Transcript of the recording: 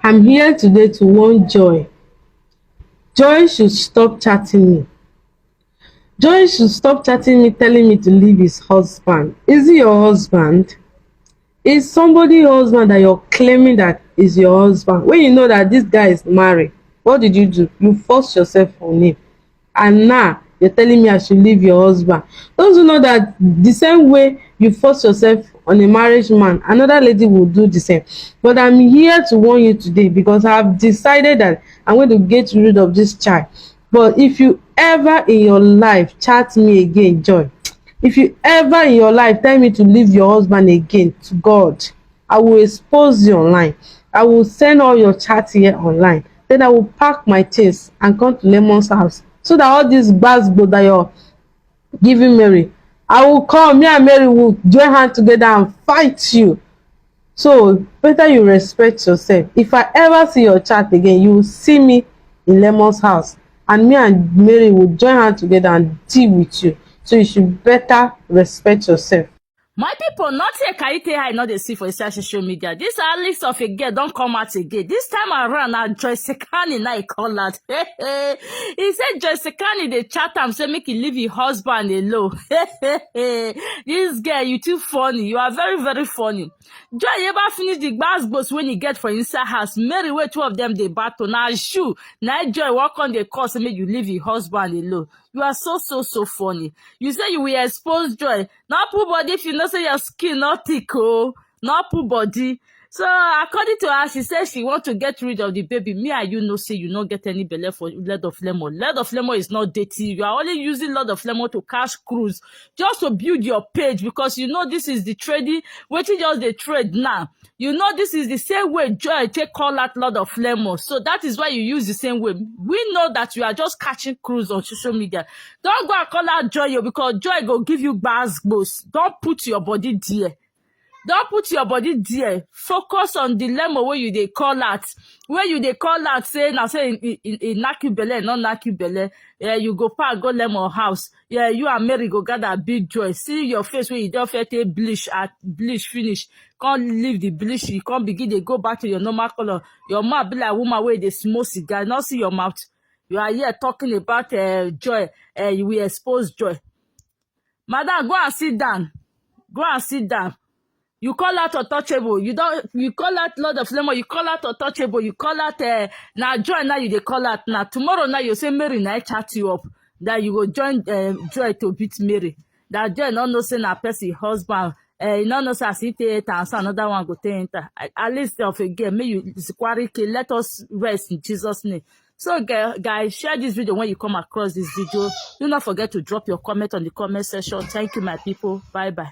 I'm here today to warn Joy. Joy should stop chatting me. Joy should stop chatting me, telling me to leave his husband. Is he your husband? Is somebody your husband that you're claiming that is your husband? When you know that this guy is married, what did you do? You forced yourself on him. And now you're telling me I should leave your husband. Don't you know that the same way you force yourself on a marriage man, another lady will do the same? But I'm here to warn you today because I've decided that I'm going to get rid of this child. But if you ever in your life chat me again, Joy, if you ever in your life tell me to leave your husband again, to God, I will expose you online. I will send all your chat here online. Then I will pack my things and come to Lemon's house so that all these gbasgbo that you're giving Mary, I will come. Me and Mary will join hands together and fight you. So better you respect yourself. If I ever see your chat again, you will see me in Lemon's house, and me and Mary will join hands together and deal with you. So you should better respect yourself. My people, not say Kaite I not they see for inside social media. This list of a girl don't come out again. This time around, now Joysekani now he call out. He said Joysekani they chat am say make he leave your husband alone. This girl, you too funny. You are very, very funny. Joy, you ever finish the bass boss when you get for inside house? Mary, where two of them they battle. Now shoe. Now Joy walk on the course and make you leave your husband alone. You are so funny. You say you will expose Joy. Not put body if you know say your skin not thick, oh. Not put body. So according to her, she says she want to get rid of the baby. Me and you know say you not get any belly for Lord of Lemon. Lord of Lemon is not dating. You are only using Lord of Lemon to cash cruise. Just to build your page because you know this is the trading. Waiting just the trade now. You know this is the same way Joy take call out Lord of Lemon. So that is why you use the same way. We know that you are just catching cruise on social media. Don't go and call out Joy because Joy go give you bars. Don't put your body there. Don't put your body there. Focus on the lemon where you they call out. Where you they call out, say, now say in knock you belle, not knock you belle. Yeah, you go park, go lemon house. Yeah, you and Mary go gather big Joy. See your face where you don't fit take bleach at bleach finish. Can't leave the bleach. You can't begin to go back to your normal color. Your mouth be like woman where they smoke cigar. Not see your mouth. You are here talking about Joy. You will expose Joy. Madam, go and sit down. Go and sit down. You call out untouchable. You call out Lord of Lemon. You call out untouchable. You call out now Joy. Now you they call out now. Tomorrow now you say Mary now chat you up that you go join Joy to beat Mary. That Joy not know say na person husband. You not know say as he take and so another one go take enter. At least of a girl, may you let us rest in Jesus' name. So guys, share this video when you come across this video. Do not forget to drop your comment on the comment section. Thank you, my people. Bye bye.